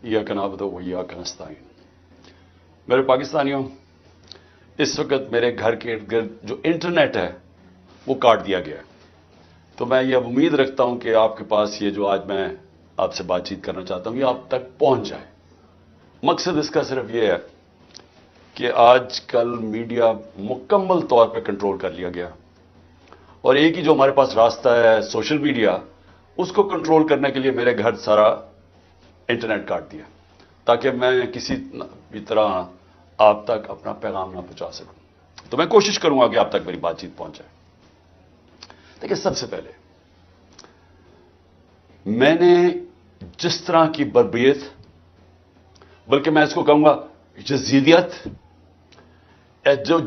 ایاک نعبد و ایاک نستعین۔ میرے پاکستانیوں، اس وقت میرے گھر کے ارد گرد جو انٹرنیٹ ہے وہ کاٹ دیا گیا ہے، تو میں یہ امید رکھتا ہوں کہ آپ کے پاس یہ جو آج میں آپ سے بات چیت کرنا چاہتا ہوں یہ آپ تک پہنچ جائے۔ مقصد اس کا صرف یہ ہے کہ آج کل میڈیا مکمل طور پہ کنٹرول کر لیا گیا، اور ایک ہی جو ہمارے پاس راستہ ہے سوشل میڈیا، اس کو کنٹرول کرنے کے لیے میرے گھر سارا انٹرنیٹ کاٹ دیا تاکہ میں کسی بھی طرح آپ تک اپنا پیغام نہ پہنچا سکوں۔ تو میں کوشش کروں گا کہ آپ تک میری بات چیت پہنچ جائے۔ دیکھیں، سب سے پہلے میں نے جس طرح کی بربریت، بلکہ میں اس کو کہوں گا یزیدیت،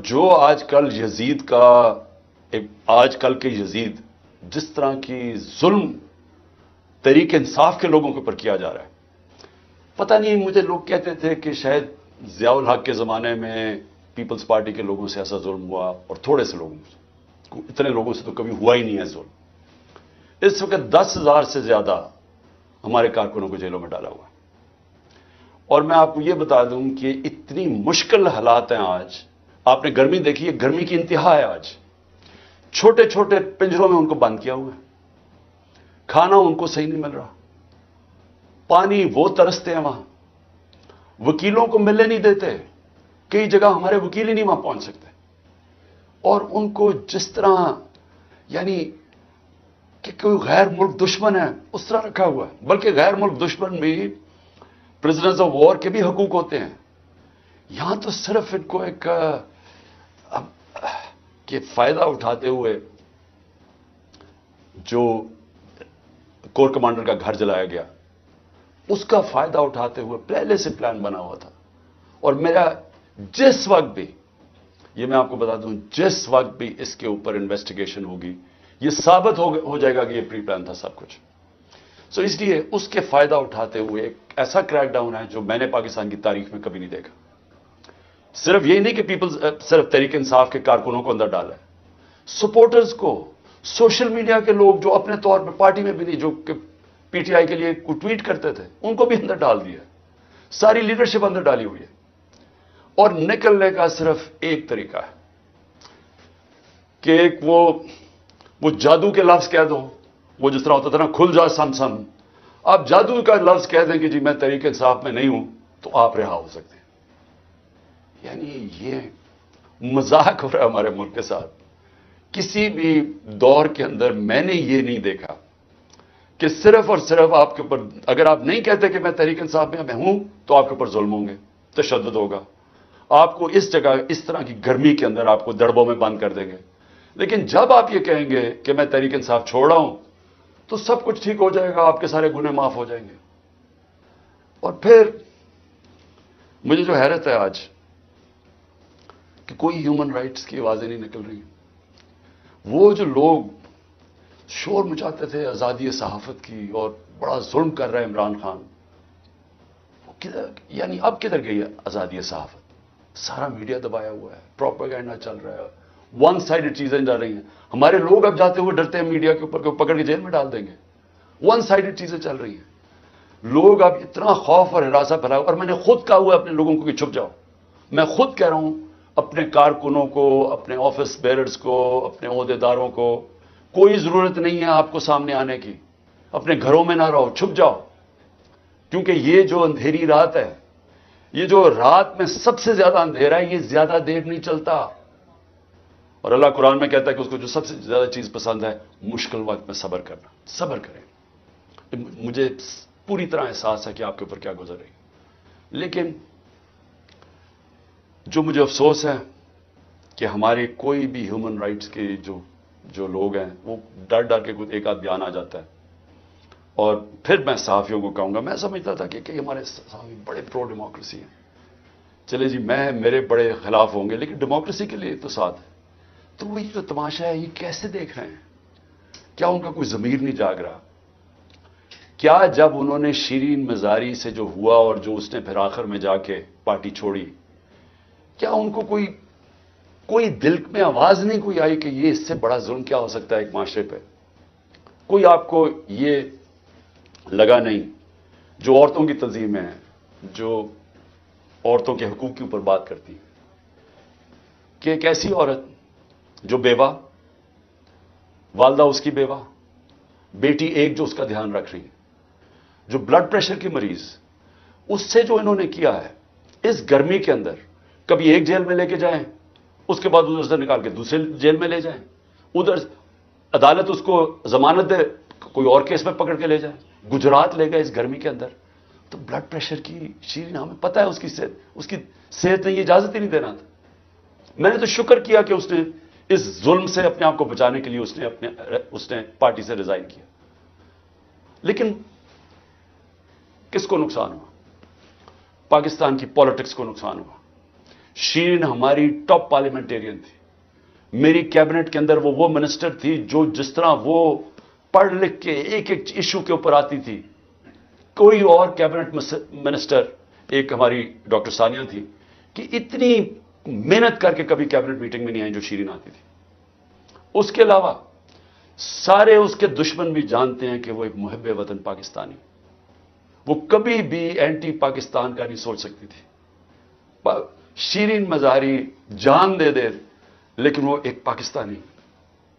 جو آج کل یزید کا، آج کل کے یزید جس طرح کی ظلم تحریک انصاف کے لوگوں کے اوپر کیا جا رہا ہے، پتہ نہیں، مجھے لوگ کہتے تھے کہ شاید ضیاء الحق کے زمانے میں پیپلز پارٹی کے لوگوں سے ایسا ظلم ہوا، اور تھوڑے سے لوگوں سے، اتنے لوگوں سے تو کبھی ہوا ہی نہیں ہے ظلم۔ اس وقت 10,000 سے زیادہ ہمارے کارکنوں کو جیلوں میں ڈالا ہوا ہے، اور میں آپ کو یہ بتا دوں کہ اتنی مشکل حالات ہیں آج۔ آپ نے گرمی دیکھی ہے، گرمی کی انتہا ہے آج۔ چھوٹے چھوٹے پنجروں میں ان کو بند کیا ہوا ہے، کھانا ان کو صحیح نہیں مل رہا، پانی وہ ترستے ہیں وہاں، وکیلوں کو ملنے نہیں دیتے، کئی جگہ ہمارے وکیل ہی نہیں وہاں پہنچ سکتے، اور ان کو جس طرح یعنی کہ کوئی غیر ملک دشمن ہے اس طرح رکھا ہوا ہے۔ بلکہ غیر ملک دشمن بھی پرزنرز آف وار کے بھی حقوق ہوتے ہیں، یہاں تو صرف ان کو ایک کہ فائدہ اٹھاتے ہوئے جو کور کمانڈر کا گھر جلایا گیا، اس کا فائدہ اٹھاتے ہوئے پہلے سے پلان بنا ہوا تھا۔ اور میرا جس وقت بھی، یہ میں آپ کو بتا دوں، جس وقت بھی اس کے اوپر انویسٹیگیشن ہوگی، یہ ثابت ہو جائے گا کہ یہ پری پلان تھا سب کچھ۔ سو اس لیے اس کے فائدہ اٹھاتے ہوئے ایک ایسا کریک ڈاؤن ہے جو میں نے پاکستان کی تاریخ میں کبھی نہیں دیکھا۔ صرف یہی نہیں کہ صرف تحریک انصاف کے کارکنوں کو اندر ڈالا ہے، سپورٹرز کو، سوشل میڈیا کے لوگ جو اپنے طور پہ پارٹی میں بھی نہیں، جو کہ پی ٹی آئی کے لیے ٹویٹ کرتے تھے، ان کو بھی اندر ڈال دیا، ساری لیڈرشپ اندر ڈالی ہوئی ہے۔ اور نکلنے کا صرف ایک طریقہ ہے کہ ایک وہ جادو کے لفظ کہہ دو، وہ جس طرح ہوتا تھا نا، کھل جا سم سم، آپ جادو کا لفظ کہہ دیں کہ جی میں تحریک انصاف میں نہیں ہوں، تو آپ رہا ہو سکتے ہیں۔ یعنی یہ مذاق ہو رہا ہے ہمارے ملک کے ساتھ۔ کسی بھی دور کے اندر میں نے یہ نہیں دیکھا کہ صرف اور صرف آپ کے اوپر، اگر آپ نہیں کہتے کہ میں تحریک انصاف میں ہوں، تو آپ کے اوپر ظلم ہوں گے، تشدد ہوگا، آپ کو اس جگہ اس طرح کی گرمی کے اندر آپ کو دڑبوں میں بند کر دیں گے۔ لیکن جب آپ یہ کہیں گے کہ میں تحریک انصاف چھوڑ رہا ہوں، تو سب کچھ ٹھیک ہو جائے گا، آپ کے سارے گناہ معاف ہو جائیں گے۔ اور پھر مجھے جو حیرت ہے آج کہ کوئی ہیومن رائٹس کی آوازیں نہیں نکل رہی۔ وہ جو لوگ شور مچاتے تھے آزادی صحافت کی اور بڑا ظلم کر رہا ہے عمران خان، وہ کدھر، یعنی اب کدھر گئی ہے آزادی صحافت؟ سارا میڈیا دبایا ہوا ہے، پروپیگنڈا چل رہا ہے، ون سائیڈڈ چیزیں جا رہی ہیں۔ ہمارے لوگ اب جاتے ہوئے ڈرتے ہیں میڈیا کے اوپر کہ پکڑ کے جیل میں ڈال دیں گے، ون سائیڈڈ چیزیں چل رہی ہیں۔ لوگ اب اتنا خوف اور ہراساں پھیلا، اور میں نے خود کہا ہوا ہے اپنے لوگوں کو کہ چھپ جاؤ۔ میں خود کہہ رہا ہوں اپنے کارکنوں کو، اپنے آفس بیئررز کو، اپنے عہدیداروں کو، کوئی ضرورت نہیں ہے آپ کو سامنے آنے کی، اپنے گھروں میں نہ رہو، چھپ جاؤ، کیونکہ یہ جو اندھیری رات ہے، یہ جو رات میں سب سے زیادہ اندھیرا ہے، یہ زیادہ دیر نہیں چلتا۔ اور اللہ قرآن میں کہتا ہے کہ اس کو جو سب سے زیادہ چیز پسند ہے، مشکل وقت میں صبر کرنا۔ صبر کریں۔ مجھے پوری طرح احساس ہے کہ آپ کے اوپر کیا گزر رہی ہے، لیکن جو مجھے افسوس ہے کہ ہمارے کوئی بھی ہیومن رائٹس کے جو لوگ ہیں، وہ ڈر ڈر کے ایک آدھ بیان آ جاتا ہے، اور پھر میں صحافیوں کو کہوں گا، میں سمجھتا تھا کہ ہمارے صحافی بڑے پرو ڈیموکریسی ہیں، چلے جی میرے بڑے خلاف ہوں گے لیکن ڈیموکریسی کے لیے تو ساتھ ہے۔ تو وہ جو تماشا ہے، یہ کیسے دیکھ رہے ہیں؟ کیا ان کا کوئی ضمیر نہیں جاگ رہا؟ کیا جب انہوں نے شیرین مزاری سے جو ہوا اور جو اس نے پھر آخر میں جا کے پارٹی چھوڑی، کیا ان کو کوئی دل میں آواز نہیں کوئی آئی کہ یہ اس سے بڑا ظلم کیا ہو سکتا ہے ایک معاشرے پہ؟ کوئی آپ کو یہ لگا نہیں جو عورتوں کی تنظیمیں ہیں جو عورتوں کے حقوق کے اوپر بات کرتی ہیں کہ ایک ایسی عورت جو بیوہ، والدہ اس کی بیوہ، بیٹی ایک جو اس کا دھیان رکھ رہی ہے، جو بلڈ پریشر کی مریض، اس سے جو انہوں نے کیا ہے اس گرمی کے اندر، کبھی ایک جیل میں لے کے جائیں، اس کے بعد ادھر سے نکال کے دوسرے جیل میں لے جائیں، ادھر عدالت اس کو ضمانت دے کوئی اور کیس میں پکڑ کے لے جائیں، گجرات لے گئے اس گرمی کے اندر. تو بلڈ پریشر کی شیرین ہمیں پتہ ہے اس کی صحت نے یہ اجازت ہی نہیں دینا تھا. میں نے تو شکر کیا کہ اس نے اس ظلم سے اپنے آپ کو بچانے کے لیے اس نے پارٹی سے ریزائن کیا. لیکن کس کو نقصان ہوا؟ پاکستان کی پالیٹکس کو نقصان ہوا. شیرین ہماری ٹاپ پارلیمنٹیرین تھی. میری کیبنٹ کے اندر وہ منسٹر تھی جو جس طرح وہ پڑھ لکھ کے ایک ایک ایشو کے اوپر آتی تھی، کوئی اور کیبنٹ منسٹر، ایک ہماری ڈاکٹر ثانیہ تھی کہ اتنی محنت کر کے کبھی کیبنٹ میٹنگ میں نہیں آئی جو شیرین آتی تھی. اس کے علاوہ سارے اس کے دشمن بھی جانتے ہیں کہ وہ ایک محب وطن پاکستانی، وہ کبھی بھی اینٹی پاکستان کا نہیں سوچ سکتی تھی. شیرین مظاہری جان دے دے لیکن وہ ایک پاکستانی،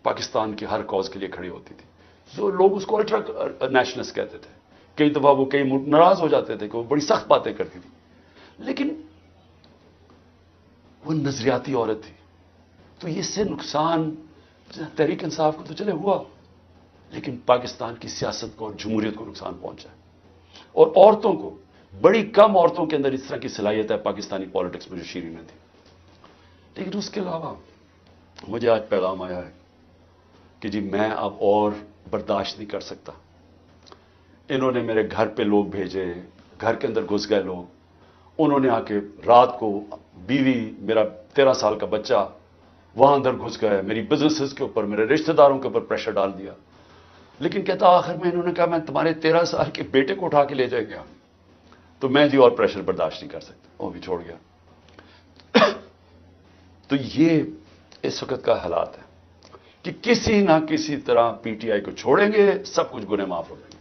پاکستان کے ہر کاز کے لیے کھڑی ہوتی تھی. جو لوگ اس کو الٹرا نیشنلسٹ کہتے تھے، کئی دفعہ وہ کئی ناراض ہو جاتے تھے کہ وہ بڑی سخت باتیں کرتی تھی، لیکن وہ نظریاتی عورت تھی. تو اس سے نقصان تحریک انصاف کو تو چلے ہوا، لیکن پاکستان کی سیاست کو اور جمہوریت کو نقصان پہنچا. اور عورتوں کو، بڑی کم عورتوں کے اندر اس طرح کی صلاحیت ہے پاکستانی پالیٹکس میں جو شیرین میں تھی. لیکن اس کے علاوہ مجھے آج پیغام آیا ہے کہ جی میں اب اور برداشت نہیں کر سکتا. انہوں نے میرے گھر پہ لوگ بھیجے، گھر کے اندر گھس گئے لوگ، انہوں نے آ کے رات کو بیوی، میرا 13 سال کا بچہ وہاں اندر گھس گئے، میری بزنسز کے اوپر، میرے رشتہ داروں کے اوپر پریشر ڈال دیا. لیکن کہتا آخر میں انہوں نے کہا میں تمہارے 13 سال کے بیٹے کو اٹھا کے لے جائے گا. تو میں جی اور پریشر برداشت نہیں کر سکتا، وہ بھی چھوڑ گیا. تو یہ اس وقت کا حالات ہے کہ کسی نہ کسی طرح پی ٹی آئی کو چھوڑیں گے، سب کچھ گناہ معاف ہو جائیں گے.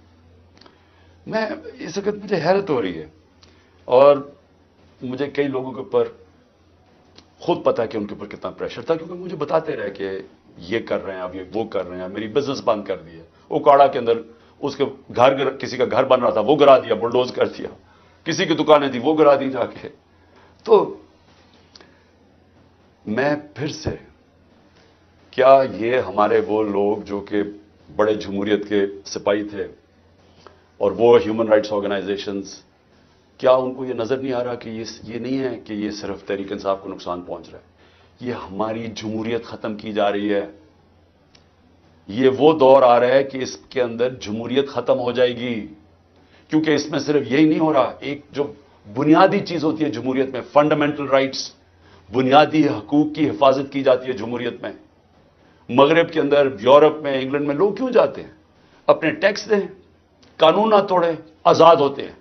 میں اس وقت مجھے حیرت ہو رہی ہے، اور مجھے کئی لوگوں کے اوپر خود پتا کہ ان کے اوپر کتنا پریشر تھا، کیونکہ مجھے بتاتے رہے کہ یہ کر رہے ہیں، اب یہ وہ کر رہے ہیں، میری بزنس بند کر دی ہے. اوکاڑا کے اندر اس کے گھر، کسی کا گھر بن رہا تھا وہ گرا دیا، بلڈوز کر دیا. کسی کی دکانیں تھی وہ گرا دی جا کے. تو میں پھر سے، کیا یہ ہمارے وہ لوگ جو کہ بڑے جمہوریت کے سپاہی تھے اور وہ ہیومن رائٹس آرگنائزیشنز، کیا ان کو یہ نظر نہیں آ رہا کہ یہ نہیں ہے کہ یہ صرف تحریک انصاف کو نقصان پہنچ رہا ہے، یہ ہماری جمہوریت ختم کی جا رہی ہے. یہ وہ دور آ رہا ہے کہ اس کے اندر جمہوریت ختم ہو جائے گی. کیونکہ اس میں صرف یہی نہیں ہو رہا، ایک جو بنیادی چیز ہوتی ہے جمہوریت میں، فنڈامنٹل رائٹس، بنیادی حقوق کی حفاظت کی جاتی ہے جمہوریت میں. مغرب کے اندر، یورپ میں، انگلینڈ میں لوگ کیوں جاتے ہیں؟ اپنے ٹیکس دیں، قانون نہ توڑیں، آزاد ہوتے ہیں.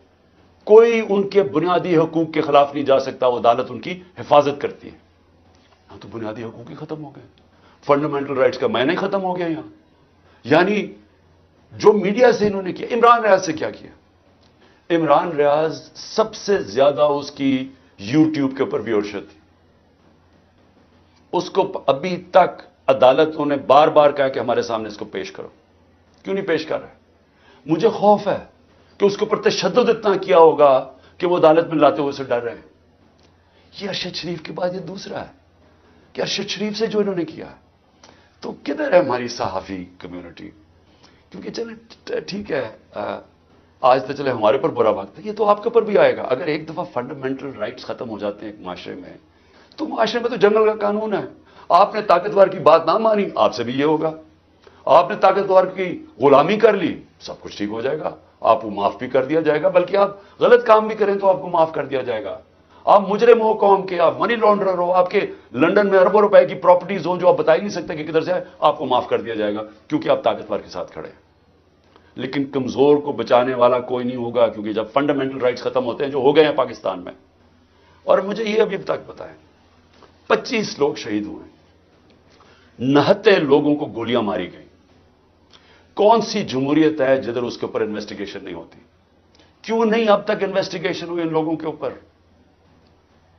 کوئی ان کے بنیادی حقوق کے خلاف نہیں جا سکتا، وہ عدالت ان کی حفاظت کرتی ہے. یہاں تو بنیادی حقوق ہی ختم ہو گئے، فنڈامنٹل رائٹس کا معنی ہی ختم ہو گیا یہاں. یعنی جو میڈیا سے انہوں نے کیا، عمران ریاض سے کیا کیا؟ عمران ریاض سب سے زیادہ اس کی یوٹیوب کے اوپر ویورشپ تھی. اس کو ابھی تک عدالتوں نے بار بار کہا کہ ہمارے سامنے اس کو پیش کرو. کیوں نہیں پیش کر رہے؟ مجھے خوف ہے کہ اس کے اوپر تشدد اتنا کیا ہوگا کہ وہ عدالت میں لاتے ہوئے سے ڈر رہے ہیں. یہ ارشد شریف کے بعد یہ دوسرا ہے کہ ارشد شریف سے جو انہوں نے کیا. تو کدھر ہے ہماری صحافی کمیونٹی؟ کیونکہ چلے ٹھیک ہے، آج تو چلے ہمارے پر برا وقت ہے، یہ تو آپ کے اوپر بھی آئے گا. اگر ایک دفعہ فنڈامنٹل رائٹس ختم ہو جاتے ہیں ایک معاشرے میں، تو معاشرے میں تو جنگل کا قانون ہے. آپ نے طاقتور کی بات نہ مانی، آپ سے بھی یہ ہوگا. آپ نے طاقتور کی غلامی کر لی، سب کچھ ٹھیک ہو جائے گا، آپ کو معاف بھی کر دیا جائے گا، بلکہ آپ غلط کام بھی کریں تو آپ کو معاف کر دیا جائے گا. آپ مجرم ہو قوم کے، آپ منی لانڈرر ہو، آپ کے لندن میں اربوں روپے کی پراپرٹیز ہوں جو آپ بتا ہی نہیں سکتے کہ کدھر سے ہے، آپ کو معاف کر دیا جائے گا کیونکہ آپ طاقتور کے ساتھ کھڑے ہیں. لیکن کمزور کو بچانے والا کوئی نہیں ہوگا، کیونکہ جب فنڈامنٹل رائٹس ختم ہوتے ہیں جو ہو گئے ہیں پاکستان میں. اور مجھے یہ ابھی تک پتا ہے 25 لوگ شہید ہوئے، 69 لوگوں کو گولیاں ماری گئیں. کون سی جمہوریت ہے جدھر اس کے اوپر انویسٹیگیشن نہیں ہوتی؟ کیوں نہیں اب تک انویسٹیگیشن ہوئی ان لوگوں کے اوپر؟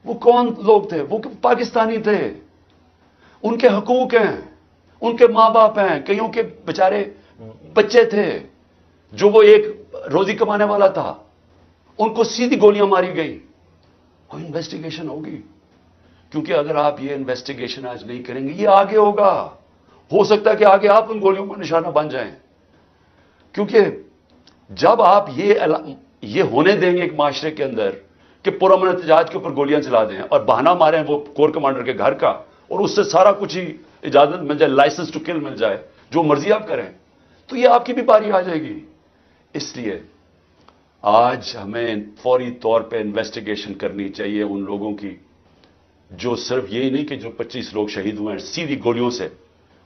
وہ کون لوگ تھے؟ وہ پاکستانی تھے، ان کے حقوق ہیں، ان کے ماں باپ ہیں، کئیوں کے بیچارے بچے تھے جو وہ ایک روزی کمانے والا تھا، ان کو سیدھی گولیاں ماری گئی. اور انویسٹیگیشن ہوگی، کیونکہ اگر آپ یہ انویسٹیگیشن آج نہیں کریں گے یہ آگے ہوگا. ہو سکتا ہے کہ آگے آپ ان گولیوں کو نشانہ بن جائیں. کیونکہ جب آپ یہ ہونے دیں گے ایک معاشرے کے اندر کہ پرامن احتجاج کے اوپر گولیاں چلا دیں اور بہانہ ماریں وہ کور کمانڈر کے گھر کا، اور اس سے سارا کچھ ہی اجازت مل جائے، لائسنس ٹو کل مل جائے، جو مرضی آپ کریں، تو یہ آپ کی بھی باری آ جائے گی. اس لیے آج ہمیں فوری طور پہ انویسٹیگیشن کرنی چاہیے ان لوگوں کی، جو صرف یہی نہیں کہ جو 25 لوگ شہید ہوئے ہیں سیدھی گولیوں سے،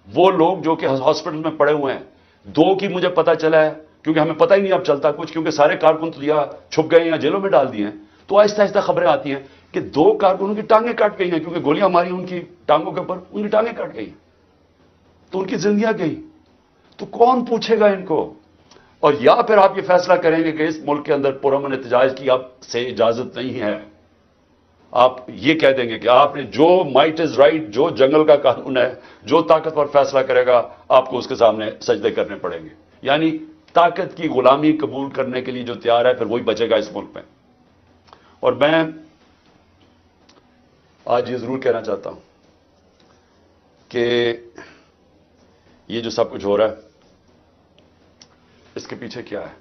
وہ لوگ جو کہ ہاسپٹل میں پڑے ہوئے ہیں. 2 کی مجھے پتا چلا ہے، کیونکہ ہمیں پتہ ہی نہیں اب چلتا کچھ، کیونکہ سارے کارکن تو یا چھپ گئے یا جیلوں میں ڈال دیے ہیں. تو آہستہ آہستہ خبریں آتی ہیں کہ 2 کارکنوں کی ٹانگیں کٹ گئی ہیں، کیونکہ گولیاں ماری ان کی ٹانگوں کے اوپر، ان کی ٹانگیں کٹ گئی، تو ان کی زندگیاں گئی. تو کون پوچھے گا ان کو؟ اور یا پھر آپ یہ فیصلہ کریں گے کہ اس ملک کے اندر پرامن احتجاج کی اب سے اجازت نہیں ہے. آپ یہ کہہ دیں گے کہ آپ نے جو مائٹ از رائٹ، جو جنگل کا قانون ہے، جو طاقتور فیصلہ کرے گا آپ کو اس کے سامنے سجدے کرنے پڑیں گے. یعنی طاقت کی غلامی قبول کرنے کے لیے جو تیار ہے پھر وہی بچے گا اس ملک میں. اور میں آج یہ ضرور کہنا چاہتا ہوں کہ یہ جو سب کچھ ہو رہا ہے اس کے پیچھے کیا ہے،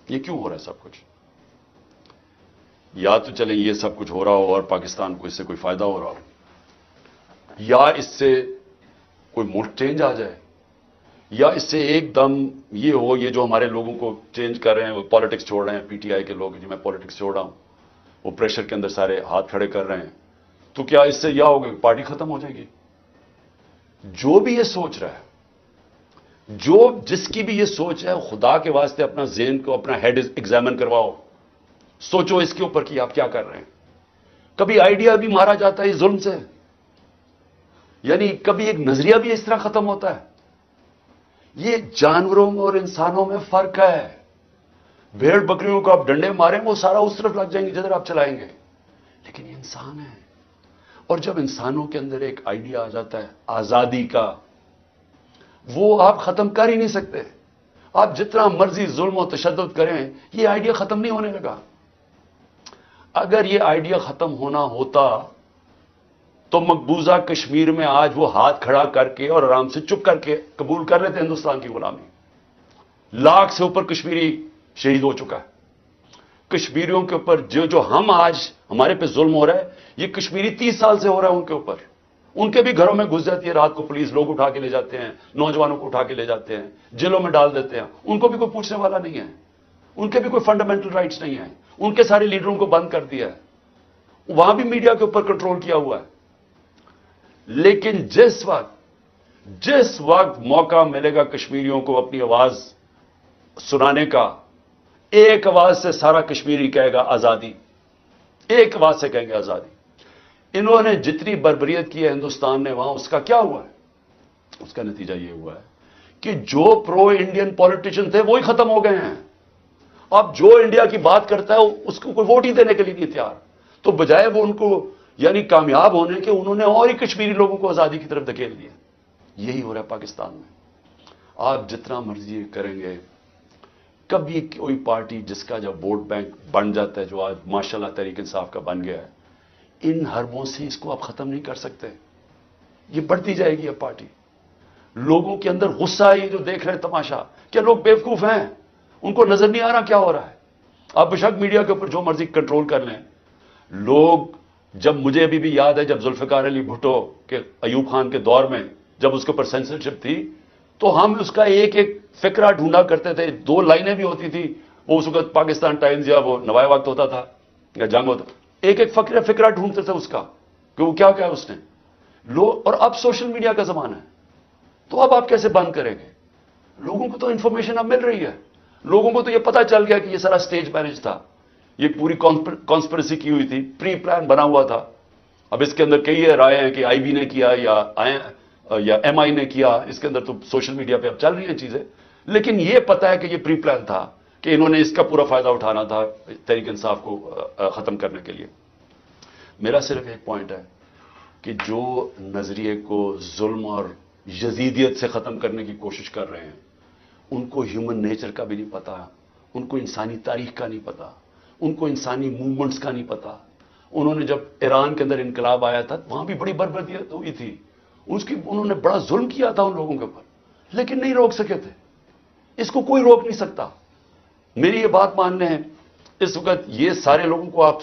یہ کیوں ہو رہا ہے سب کچھ؟ یا تو چلیں یہ سب کچھ ہو رہا ہو اور پاکستان کو اس سے کوئی فائدہ ہو رہا ہو، یا اس سے کوئی ملک چینج آ جائے، یا اس سے ایک دم یہ ہو، یہ جو ہمارے لوگوں کو چینج کر رہے ہیں، وہ پالیٹکس چھوڑ رہے ہیں، پی ٹی آئی کے لوگ جو میں پالیٹکس چھوڑ رہا ہوں، وہ پریشر کے اندر سارے ہاتھ کھڑے کر رہے ہیں، تو کیا اس سے یہ ہوگا کہ پارٹی ختم ہو جائے گی؟ جو بھی یہ سوچ رہا ہے، جس کی بھی یہ سوچ ہے، خدا کے واسطے اپنا ذہن کو، اپنا ہیڈ ایگزامن کرواؤ، سوچو اس کے اوپر کہ آپ کیا کر رہے ہیں. کبھی آئیڈیا بھی مارا جاتا ہے اس ظلم سے، یعنی کبھی ایک نظریہ بھی اس طرح ختم ہوتا ہے. یہ جانوروں اور انسانوں میں فرق ہے. بھیڑ بکریوں کو آپ ڈنڈے ماریں وہ سارا اس طرف لگ جائیں گے جدھر آپ چلائیں گے، لیکن یہ انسان ہے. اور جب انسانوں کے اندر ایک آئیڈیا آ جاتا ہے آزادی کا، وہ آپ ختم کر ہی نہیں سکتے. آپ جتنا مرضی ظلم و تشدد کریں یہ آئیڈیا ختم نہیں ہونے لگا. اگر یہ آئیڈیا ختم ہونا ہوتا تو مقبوضہ کشمیر میں آج وہ ہاتھ کھڑا کر کے اور آرام سے چپ کر کے قبول کر لیتے ہندوستان کی غلامی. 1 لاکھ سے اوپر کشمیری شہید ہو چکا ہے. کشمیریوں کے اوپر جو ہم آج ہمارے پہ ظلم ہو رہا ہے، یہ کشمیری 30 سال سے ہو رہا ہے ان کے اوپر. ان کے بھی گھروں میں گھس جاتی ہے رات کو پولیس، لوگ اٹھا کے لے جاتے ہیں، نوجوانوں کو اٹھا کے لے جاتے ہیں، جیلوں میں ڈال دیتے ہیں. ان کو بھی کوئی پوچھنے والا نہیں ہے، ان کے بھی کوئی فنڈامنٹل رائٹس نہیں ہیں. ان کے سارے لیڈروں کو بند کر دیا ہے. وہاں بھی میڈیا کے اوپر کنٹرول کیا ہوا ہے. لیکن جس وقت موقع ملے گا کشمیریوں کو اپنی آواز سنانے کا، ایک آواز سے سارا کشمیری کہے گا آزادی. ایک آواز سے کہیں گے آزادی. انہوں نے جتنی بربریت کی ہے ہندوستان نے وہاں، اس کا کیا ہوا ہے؟ اس کا نتیجہ یہ ہوا ہے کہ جو پرو انڈین پولیٹیشین تھے وہی ختم ہو گئے ہیں. اب جو انڈیا کی بات کرتا ہے اس کو کوئی ووٹ ہی دینے کے لیے نہیں تیار. تو بجائے وہ ان کو یعنی کامیاب ہونے کے، انہوں نے اور ہی کشمیری لوگوں کو آزادی کی طرف دھکیل دیا. یہی ہو رہا ہے پاکستان میں. آپ جتنا مرضی کریں گے، کبھی کوئی پارٹی جس کا جب ووٹ بینک بن جاتا ہے، جو آج ماشاءاللہ تحریک انصاف کا بن گیا ہے، ان حربوں سے اس کو آپ ختم نہیں کر سکتے. یہ بڑھتی جائے گی اب پارٹی. لوگوں کے اندر غصہ ہے، یہ جو دیکھ رہے ہیں تماشا. کیا لوگ بیوقوف ہیں؟ ان کو نظر نہیں آ رہا کیا ہو رہا ہے؟ آپ بے شک میڈیا کے اوپر جو مرضی کنٹرول کر لیں. لوگ، جب مجھے ابھی بھی یاد ہے جب ذوالفقار علی بھٹو کے ایوب خان کے دور میں جب اس کے اوپر سینسرشپ تھی، تو ہم اس کا ایک ایک فقرہ ڈھونڈا کرتے تھے. 2 لائنیں بھی ہوتی تھی. وہ اس وقت پاکستان ٹائمز یا وہ نوائے وقت ہوتا تھا یا جنگ ہوتا، ایک ایک فقرہ ڈھونڈتے تھے اس کا کہ وہ کیا کیا اس نے. اور اب سوشل میڈیا کا زمانہ ہے، تو اب آپ کیسے بند کریں گے؟ لوگوں کو تو انفارمیشن اب مل رہی ہے. لوگوں کو تو یہ پتا چل گیا کہ یہ سارا سٹیج مینج تھا، یہ پوری کانسپریسی کی ہوئی تھی، پری پلان بنا ہوا تھا. اب اس کے اندر کئی رائے ہیں کہ آئی بی نے کیا یا ایم آئی نے کیا. اس کے اندر تو سوشل میڈیا پہ اب چل رہی ہیں چیزیں، لیکن یہ پتا ہے کہ یہ پری پلان تھا. کہ انہوں نے اس کا پورا فائدہ اٹھانا تھا تحریک انصاف کو ختم کرنے کے لیے. میرا صرف ایک پوائنٹ ہے کہ جو نظریے کو ظلم اور یزیدیت سے ختم کرنے کی کوشش کر رہے ہیں ان کو ہیومن نیچر کا بھی نہیں پتا, ان کو انسانی تاریخ کا نہیں پتا, ان کو انسانی موومنٹس کا نہیں پتا. انہوں نے جب ایران کے اندر انقلاب آیا تھا وہاں بھی بڑی بربریت ہوئی تھی, انہوں نے بڑا ظلم کیا تھا ان لوگوں کے اوپر, لیکن نہیں روک سکے تھے. اس کو کوئی روک نہیں سکتا. میری یہ بات ماننے ہیں اس وقت یہ سارے لوگوں کو آپ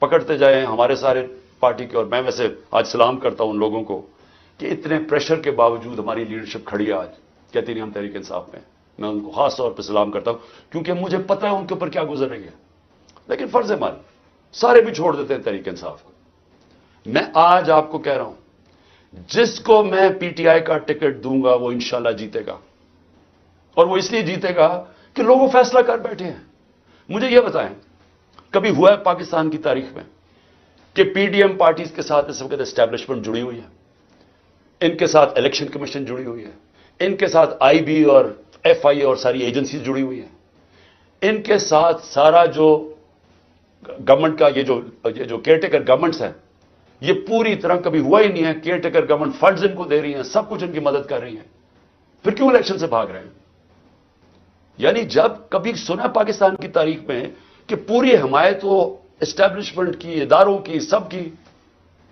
پکڑتے جائیں, ہمارے سارے پارٹی کے, اور میں ویسے آج سلام کرتا ہوں ان لوگوں کو کہ اتنے پریشر کے باوجود ہماری لیڈرشپ کھڑی ہے, آج کہتی نہیں ہم تحریک انصاف میں. میں ان کو خاص طور پہ سلام کرتا ہوں کیونکہ مجھے پتہ ہے ان کے اوپر کیا گزر رہی ہے. لیکن فرض مان سارے بھی چھوڑ دیتے ہیں تحریک انصاف کو. میں آج آپ کو کہہ رہا ہوں جس کو میں پی ٹی آئی کا ٹکٹ دوں گا وہ انشاءاللہ جیتے گا, اور وہ اس لیے جیتے گا کہ لوگ فیصلہ کر بیٹھے ہیں. مجھے یہ بتائیں کبھی ہوا ہے پاکستان کی تاریخ میں کہ پی ڈی ایم پارٹیز کے ساتھ اس وقت اسٹیبلشمنٹ جڑی ہوئی ہے, ان کے ساتھ الیکشن کمیشن جڑی ہوئی ہے, ان کے ساتھ آئی بی اور ایف آئی اے اور ساری ایجنسیز جڑی ہوئی ہیں, ان کے ساتھ سارا جو گورنمنٹ کا یہ جو کیئر ٹیکر گورنمنٹس ہیں یہ پوری طرح کبھی ہوا ہی نہیں ہے. Care taker government funds in کو دے رہی ہیں, سب کچھ ان کی مدد کر رہی ہیں, پھر کیوں الیکشن سے بھاگ رہے ہیں؟ یعنی جب کبھی سنا پاکستان کی تاریخ میں کہ پوری حمایت وہ اسٹیبلشمنٹ کی, اداروں کی, سب کی,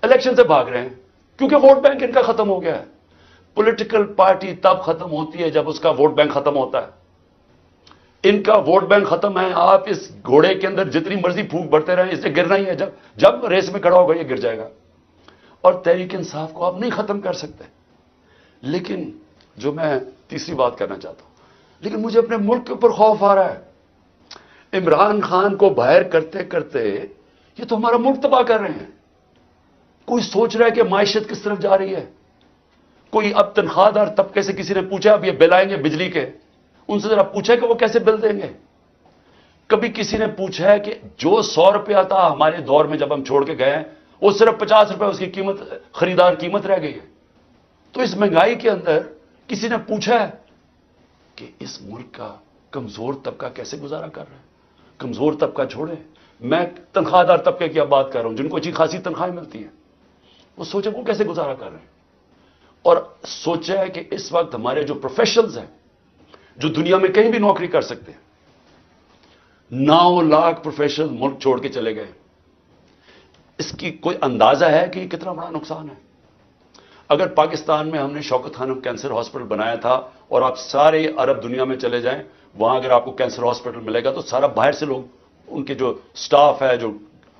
الیکشن سے بھاگ رہے ہیں کیونکہ ووٹ بینک ان کا ختم ہو گیا ہے. پولیٹیکل پارٹی تب ختم ہوتی ہے جب اس کا ووٹ بینک ختم ہوتا ہے. ان کا ووٹ بینک ختم ہے. آپ اس گھوڑے کے اندر جتنی مرضی پھونک بھرتے رہیں, اس سے گرنا ہی ہے. جب ریس میں کھڑا ہوگا یہ گر جائے گا. اور تحریک انصاف کو آپ نہیں ختم کر سکتے. لیکن جو میں تیسری بات کرنا چاہتا ہوں, لیکن مجھے اپنے ملک کے اوپر خوف آ رہا ہے. عمران خان کو باہر کرتے کرتے یہ تو ہمارا ملک تباہ کر رہے ہیں. کوئی سوچ رہا ہے کہ معیشت کس طرف جا رہی ہے. کوئی اب تنخواہ دار طبقے سے کسی نے پوچھا اب یہ بل آئیں گے بجلی کے, ان سے ذرا پوچھا کہ وہ کیسے بل دیں گے. کبھی کسی نے پوچھا ہے کہ جو 100 روپیہ تھا ہمارے دور میں جب ہم چھوڑ کے گئے ہیں وہ صرف 50 روپے اس کی قیمت, خریدار قیمت رہ گئی ہے. تو اس مہنگائی کے اندر کسی نے پوچھا ہے کہ اس ملک کا کمزور طبقہ کیسے گزارا کر رہا ہے. کمزور طبقہ چھوڑے, میں تنخواہ دار طبقے کی اب بات کر رہا ہوں جن کو اچھی خاصی تنخواہیں ملتی ہیں. وہ سوچے وہ کیسے گزارا کر رہے ہیں. اور سوچا ہے کہ اس وقت ہمارے جو پروفیشنلز ہیں جو دنیا میں کہیں بھی نوکری کر سکتے ہیں, 9 لاکھ پروفیشنل ملک چھوڑ کے چلے گئے. اس کی کوئی اندازہ ہے کہ یہ کتنا بڑا نقصان ہے. اگر پاکستان میں ہم نے شوکت خانم کینسر ہاسپٹل بنایا تھا اور آپ سارے عرب دنیا میں چلے جائیں وہاں اگر آپ کو کینسر ہاسپٹل ملے گا تو سارا باہر سے لوگ, ان کے جو سٹاف ہے, جو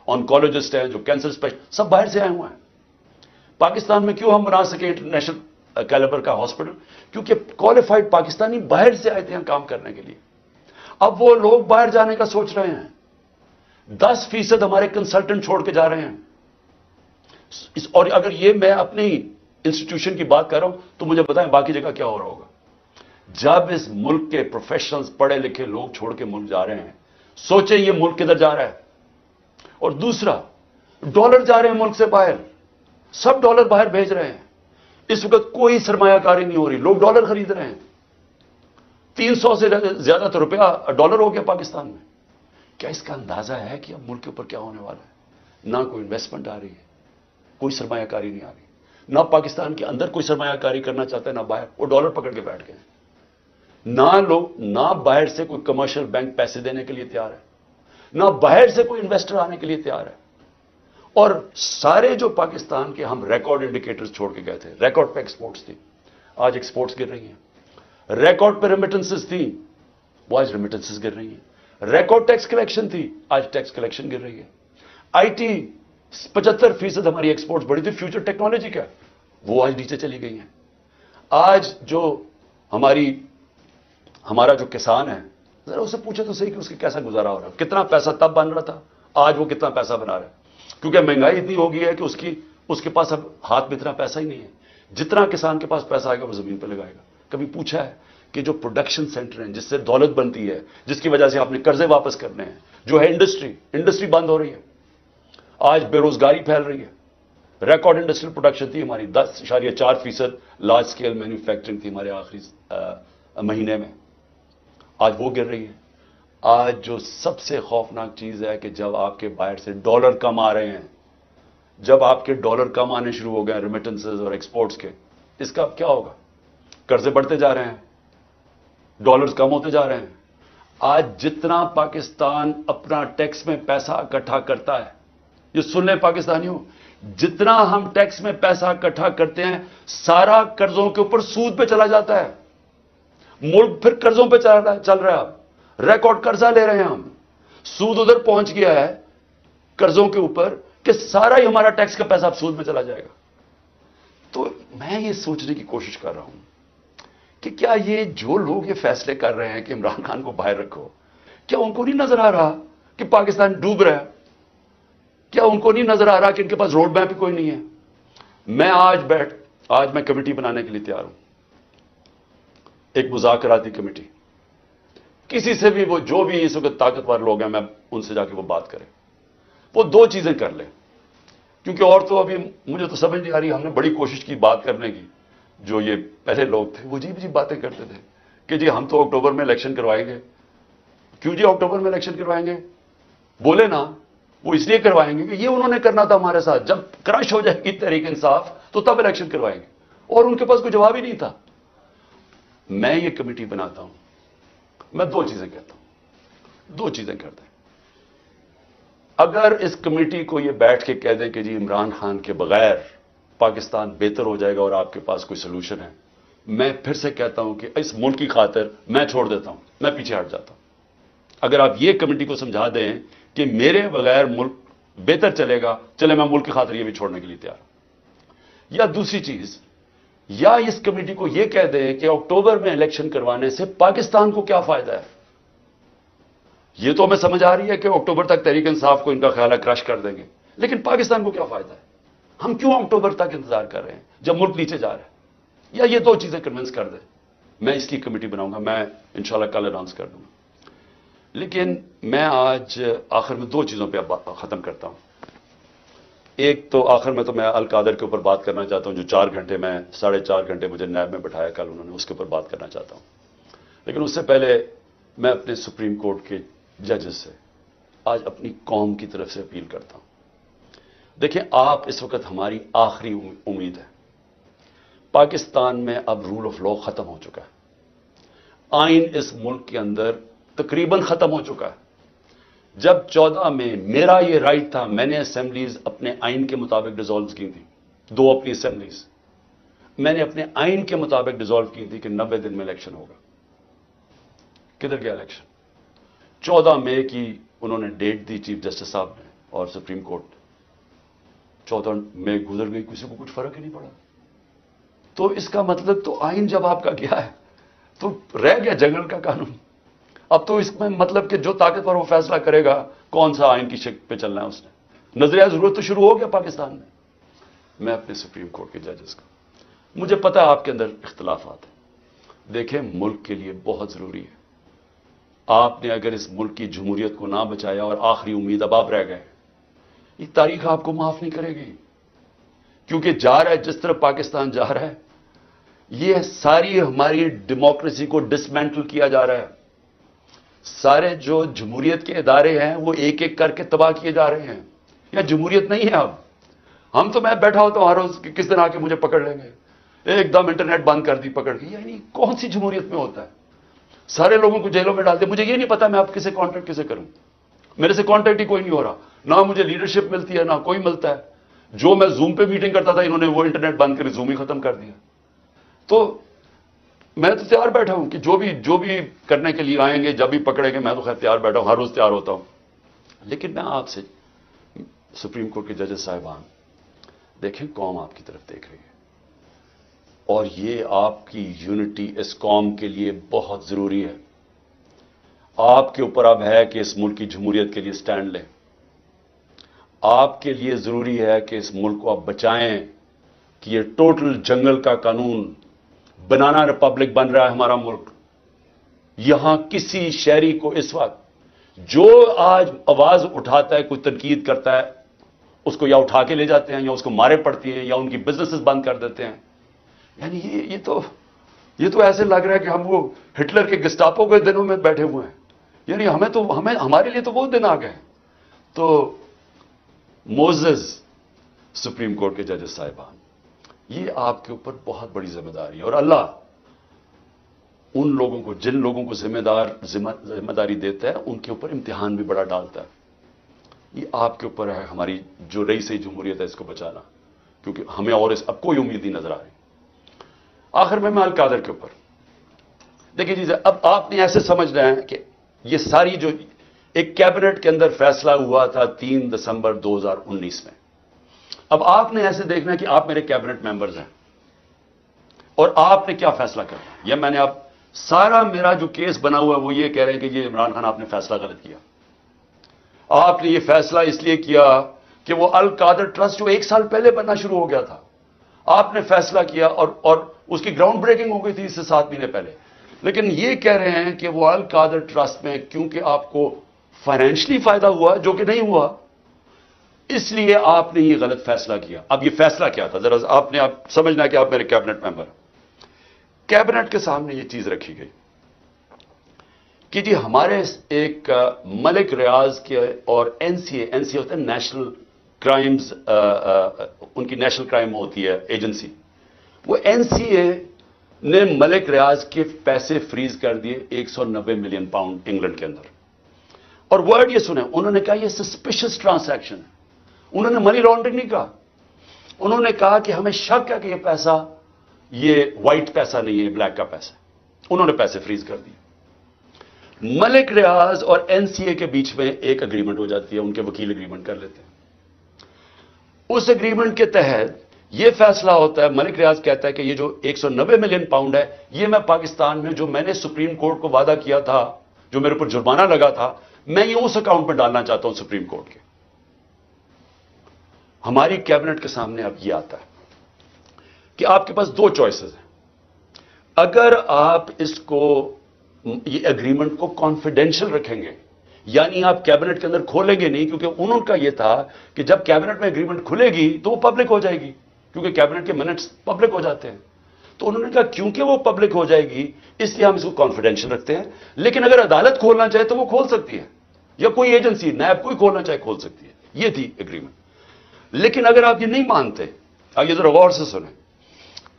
آنکولوجسٹ ہیں, جو کینسر اسپیشلسٹ, سب باہر سے آئے ہوئے ہیں. پاکستان میں کیوں ہم بنا سکے انٹرنیشنل کیلیبر کا ہاسپٹل؟ کیونکہ کوالیفائڈ پاکستانی باہر سے آئے تھے یہاں کام کرنے کے لیے. اب وہ لوگ باہر جانے کا سوچ رہے ہیں. 10% ہمارے کنسلٹنٹ چھوڑ کے جا رہے ہیں. اور اگر یہ میں اپنی انسٹیٹیوشن کی بات کر رہا ہوں تو مجھے بتائیں باقی جگہ کیا ہو رہا ہوگا. جب اس ملک کے پروفیشنلز, پڑھے لکھے لوگ چھوڑ کے ملک جا رہے ہیں, سوچیں یہ ملک کدھر جا رہا ہے. اور دوسرا, ڈالر جا رہے ہیں ملک سے باہر, سب ڈالر باہر بھیج رہے ہیں. اس وقت کوئی سرمایہ کاری نہیں ہو رہی, لوگ ڈالر خرید رہے ہیں. 300 سے زیادہ تو روپیہ ڈالر ہو گیا پاکستان میں. کیا اس کا اندازہ ہے کہ اب ملک کے اوپر کیا ہونے والا ہے؟ نہ کوئی انویسٹمنٹ آ رہی ہے, کوئی سرمایہ کاری نہیں آ رہی. نہ پاکستان کے اندر کوئی سرمایہ کاری کرنا چاہتا ہے نہ باہر. وہ ڈالر پکڑ کے بیٹھ گئے. نہ باہر سے کوئی کمرشل بینک پیسے دینے کے لیے تیار ہے, نہ باہر سے کوئی انویسٹر آنے کے لیے تیار ہے. اور سارے جو پاکستان کے ہم ریکارڈ انڈیکیٹرز چھوڑ کے گئے تھے, ریکارڈ پہ ایکسپورٹس تھی, آج ایکسپورٹس گر رہی ہیں. ریکارڈ پہ ریمیٹنسز تھی, وہ آج ریمیٹنسز گر رہی ہیں. ریکارڈ ٹیکس کلیکشن تھی, آج ٹیکس کلیکشن گر رہی ہے. آئی ٹی 75% ہماری ایکسپورٹس بڑی تھی فیوچر ٹیکنالوجی کا, وہ آج نیچے چلی گئی ہیں. آج جو ہمارا جو کسان ہے, ذرا اسے پوچھے تو صحیح کہ اس کا کیسا گزارا ہو رہا ہے. کتنا پیسہ تب بن رہا تھا, آج وہ کتنا پیسہ بنا رہا ہے. کیونکہ مہنگائی اتنی ہو گئی ہے کہ اس کے پاس اب ہاتھ میں اتنا پیسہ ہی نہیں ہے. جتنا کسان کے پاس پیسہ آئے گا وہ زمین پہ لگائے گا. کبھی پوچھا ہے کہ جو پروڈکشن سینٹر ہیں جس سے دولت بنتی ہے, جس کی وجہ سے آپ نے قرضے واپس کرنے ہیں, جو ہے انڈسٹری بند ہو رہی ہے. آج بے روزگاری پھیل رہی ہے. ریکارڈ انڈسٹریل پروڈکشن تھی ہماری, 10.4% لارج اسکیل مینوفیکچرنگ تھی ہمارے آخری مہینے میں, آج وہ گر رہی ہے. آج جو سب سے خوفناک چیز ہے کہ جب آپ کے باہر سے ڈالر کم آ رہے ہیں، جب آپ کے ڈالر کم آنے شروع ہو گئے ریمیٹنسز اور ایکسپورٹس کے، اس کا اب کیا ہوگا؟ قرضے بڑھتے جا رہے ہیں، ڈالرز کم ہوتے جا رہے ہیں. آج جتنا پاکستان اپنا ٹیکس میں پیسہ اکٹھا کرتا ہے، یہ سن لیں پاکستانیوں، جتنا ہم ٹیکس میں پیسہ اکٹھا کرتے ہیں سارا قرضوں کے اوپر سود پہ چلا جاتا ہے. ملک پھر قرضوں پہ چل رہا ہے. اب ریکارڈ قرضہ لے رہے ہیں ہم، سود ادھر پہنچ گیا ہے قرضوں کے اوپر کہ سارا ہی ہمارا ٹیکس کا پیسہ اب سود میں چلا جائے گا. تو میں یہ سوچنے کی کوشش کر رہا ہوں کہ کیا یہ جو لوگ یہ فیصلے کر رہے ہیں کہ عمران خان کو باہر رکھو، کیا ان کو نہیں نظر آ رہا کہ پاکستان ڈوب رہا ہے؟ کیا ان کو نہیں نظر آ رہا کہ ان کے پاس روڈ میپ ہی کوئی نہیں ہے؟ میں آج میں کمیٹی بنانے کے لیے تیار ہوں، ایک مذاکراتی کمیٹی. کسی سے بھی، وہ جو بھی اس وقت طاقتور لوگ ہیں، میں ان سے جا کے وہ بات کریں. وہ دو چیزیں کر لیں، کیونکہ اور تو ابھی مجھے تو سمجھ نہیں آ رہی. ہم نے بڑی کوشش کی بات کرنے کی، جو یہ پہلے لوگ تھے وہ عجیب عجیب باتیں کرتے تھے کہ جی ہم تو اکتوبر میں الیکشن کروائیں گے. کیوں جی اکتوبر میں الیکشن کروائیں گے؟ بولے نا، وہ اس لیے کروائیں گے کہ یہ انہوں نے کرنا تھا ہمارے ساتھ. جب کرش ہو جائے گی تحریک انصاف تو تب الیکشن کروائیں گے، اور ان کے پاس کوئی جواب ہی نہیں تھا. میں یہ کمیٹی بناتا ہوں، میں دو چیزیں کہتا ہوں، دو چیزیں کرتے ہیں. اگر اس کمیٹی کو یہ بیٹھ کے کہہ دیں کہ جی عمران خان کے بغیر پاکستان بہتر ہو جائے گا اور آپ کے پاس کوئی سلوشن ہے، میں پھر سے کہتا ہوں کہ اس ملک کی خاطر میں چھوڑ دیتا ہوں، میں پیچھے ہٹ جاتا ہوں. اگر آپ یہ کمیٹی کو سمجھا دیں کہ میرے بغیر ملک بہتر چلے گا، چلے میں ملک کی خاطر یہ بھی چھوڑنے کے لیے تیار ہوں. یا دوسری چیز، یا اس کمیٹی کو یہ کہہ دیں کہ اکتوبر میں الیکشن کروانے سے پاکستان کو کیا فائدہ ہے. یہ تو ہمیں سمجھ آ رہی ہے کہ اکتوبر تک تحریک انصاف کو ان کا خیال ہے کرش کر دیں گے، لیکن پاکستان کو کیا فائدہ ہے؟ ہم کیوں اکتوبر تک انتظار کر رہے ہیں جب ملک نیچے جا رہا ہے؟ یا یہ دو چیزیں کنونس کر دیں. میں اس کی کمیٹی بناؤں گا، میں انشاءاللہ کل اناؤنس کر دوں گا. لیکن میں آج آخر میں دو چیزوں پہ ختم کرتا ہوں. ایک تو آخر میں تو میں القادر کے اوپر بات کرنا چاہتا ہوں، جو 4 گھنٹے میں 4.5 گھنٹے مجھے نیب میں بٹھایا کل انہوں نے، اس کے اوپر بات کرنا چاہتا ہوں. لیکن اس سے پہلے میں اپنے سپریم کورٹ کے ججز سے آج اپنی قوم کی طرف سے اپیل کرتا ہوں. دیکھیں، آپ اس وقت ہماری آخری امید ہے. پاکستان میں اب رول آف لا ختم ہو چکا ہے. آئین اس ملک کے اندر تقریباً ختم ہو چکا ہے. جب 14 میں میرا یہ رائٹ تھا، میں نے اسمبلیز اپنے آئین کے مطابق ڈیزالو کی تھی، 2 اپنی اسمبلیز میں نے اپنے آئین کے مطابق ڈیزالو کی تھی کہ 90 دن میں الیکشن ہوگا. کدھر گیا الیکشن؟ 14 مئی کی انہوں نے ڈیٹ دی چیف جسٹس صاحب نے اور سپریم کورٹ. 14 مئی گزر گئی، کسی کو کچھ فرق ہی نہیں پڑا. تو اس کا مطلب تو آئین جب آپ کا گیا ہے تو رہ گیا جنگل کا قانون. اب تو اس میں مطلب کہ جو طاقتور وہ فیصلہ کرے گا کون سا آئین کی شکل پہ چلنا ہے. اس نے نظریہ ضرورت تو شروع ہو گیا پاکستان میں. میں اپنے سپریم کورٹ کے ججز کا، مجھے پتا ہے آپ کے اندر اختلافات ہیں، دیکھیں ملک کے لیے بہت ضروری ہے. آپ نے اگر اس ملک کی جمہوریت کو نہ بچایا اور آخری امید اب آپ رہ گئے، یہ تاریخ آپ کو معاف نہیں کرے گی. کیونکہ جا رہا ہے جس طرح پاکستان جا رہا ہے، یہ ساری ہماری ڈیموکریسی کو ڈسمینٹل کیا جا رہا ہے. سارے جو جمہوریت کے ادارے ہیں وہ ایک ایک کر کے تباہ کیے جا رہے ہیں. یا جمہوریت نہیں ہے اب. ہم تو میں بیٹھا ہوتا ہوں ہر روز کہ کس دن آ کے مجھے پکڑ لیں گے، ایک دم انٹرنیٹ بند کر دی پکڑ کے. یعنی کون سی جمہوریت میں ہوتا ہے؟ سارے لوگوں کو جیلوں میں ڈال دے. مجھے یہ نہیں پتا میں آپ کسے کانٹیکٹ کسے کروں. میرے سے کانٹیکٹ ہی کوئی نہیں ہو رہا، نہ مجھے لیڈرشپ ملتی ہے نہ کوئی ملتا ہے. جو میں زوم پہ میٹنگ کرتا تھا، انہوں نے وہ انٹرنیٹ بند کر زوم ہی ختم کر دیا. تو میں تو تیار بیٹھا ہوں کہ جو بھی کرنے کے لیے آئیں گے، جب بھی پکڑیں گے، میں تو خیر تیار بیٹھا ہوں، ہر روز تیار ہوتا ہوں. لیکن میں آپ سے، سپریم کورٹ کے ججز صاحبان، دیکھیں قوم آپ کی طرف دیکھ رہی ہے، اور یہ آپ کی یونٹی اس قوم کے لیے بہت ضروری ہے. آپ کے اوپر اب ہے کہ اس ملک کی جمہوریت کے لیے سٹینڈ لیں. آپ کے لیے ضروری ہے کہ اس ملک کو آپ بچائیں کہ یہ ٹوٹل جنگل کا قانون، بنانا ریپبلک بن رہا ہے ہمارا ملک. یہاں کسی شہری کو اس وقت جو آج آواز اٹھاتا ہے، کوئی تنقید کرتا ہے، اس کو یا اٹھا کے لے جاتے ہیں یا اس کو مارے پڑتی ہیں یا ان کی بزنسز بند کر دیتے ہیں. یعنی یہ تو ایسے لگ رہا ہے کہ ہم وہ ہٹلر کے گسٹاپو کے دنوں میں بیٹھے ہوئے ہیں. یعنی ہمارے لیے تو وہ دن آ گئے. تو موزز سپریم کورٹ کے ججز صاحبان, یہ آپ کے اوپر بہت بڑی ذمہ داری ہے, اور اللہ ان لوگوں کو, جن لوگوں کو ذمہ داری دیتا ہے, ان کے اوپر امتحان بھی بڑا ڈالتا ہے. یہ آپ کے اوپر ہے, ہماری جو رئیس جمہوریت ہے اس کو بچانا, کیونکہ ہمیں اور اب کوئی امید نہیں نظر آ رہی. آخر میں القادر کے اوپر دیکھیے جی, اب آپ نے ایسے سمجھنا ہے کہ یہ ساری جو ایک کیبنٹ کے اندر فیصلہ ہوا تھا 3 دسمبر 2019 میں, اب آپ نے ایسے دیکھنا ہے کہ آپ میرے کیبنٹ ممبرز ہیں اور آپ نے کیا فیصلہ کرنا. یہ میں نے اب سارا میرا جو کیس بنا ہوا ہے وہ یہ کہہ رہے ہیں کہ یہ عمران خان آپ نے فیصلہ غلط کیا. آپ نے یہ فیصلہ اس لیے کیا کہ وہ القادر ٹرسٹ جو 1 سال پہلے بننا شروع ہو گیا تھا, آپ نے فیصلہ کیا اور اس کی گراؤنڈ بریکنگ ہو گئی تھی اس سے 7 مہینے پہلے. لیکن یہ کہہ رہے ہیں کہ وہ القادر ٹرسٹ میں کیونکہ آپ کو فائنینشلی فائدہ ہوا جو کہ نہیں ہوا, اس لیے آپ نے یہ غلط فیصلہ کیا. اب یہ فیصلہ کیا تھا ذرا آپ نے سمجھنا کہ آپ میرے کیبنٹ ممبر. کیبنٹ کے سامنے یہ چیز رکھی گئی کہ جی ہمارے ایک ملک ریاض کے اور این سی اے ہوتا ہے نیشنل کرائمز, ان کی نیشنل کرائم ہوتی ہے ایجنسی, وہ این سی اے نے ملک ریاض کے پیسے فریز کر دیے 190 ملین پاؤنڈ انگلینڈ کے اندر. اور ورڈ یہ سنیں, انہوں نے کہا یہ سسپیشس ٹرانزیکشن ہے. انہوں نے منی لانڈرنگ نہیں کہا, انہوں نے کہا کہ ہمیں شک ہے کہ یہ پیسہ یہ وائٹ پیسہ نہیں ہے, بلیک کا پیسہ. انہوں نے پیسے فریز کر دیے. ملک ریاض اور این سی اے کے بیچ میں ایک اگریمنٹ ہو جاتی ہے, ان کے وکیل اگریمنٹ کر لیتے ہیں. اس اگریمنٹ کے تحت یہ فیصلہ ہوتا ہے, ملک ریاض کہتا ہے کہ یہ جو 190 ملین پاؤنڈ ہے یہ میں پاکستان میں جو میں نے سپریم کورٹ کو وعدہ کیا تھا, جو میرے پر جرمانہ لگا تھا, میں یہ اس اکاؤنٹ میں ڈالنا چاہتا ہوں سپریم کورٹ کے. ہماری کیبنٹ کے سامنے اب یہ آتا ہے کہ آپ کے پاس 2 چوائسز ہیں. اگر آپ اس کو یہ اگریمنٹ کو کانفیڈینشل رکھیں گے, یعنی آپ کیبنٹ کے اندر کھولیں گے نہیں, کیونکہ انہوں کا یہ تھا کہ جب کیبنٹ میں اگریمنٹ کھلے گی تو وہ پبلک ہو جائے گی, کیونکہ کیبنٹ کے منٹس پبلک ہو جاتے ہیں. تو انہوں نے کہا کیونکہ وہ پبلک ہو جائے گی اس لیے ہم اس کو کانفیڈینشل رکھتے ہیں, لیکن اگر عدالت کھولنا چاہے تو وہ کھول سکتی ہے, یا کوئی ایجنسی نیب کوئی کھولنا چاہے کھول سکتی ہے. یہ تھی اگریمنٹ. لیکن اگر آپ یہ نہیں مانتے, اب یہ ذرا غور سے سنیں,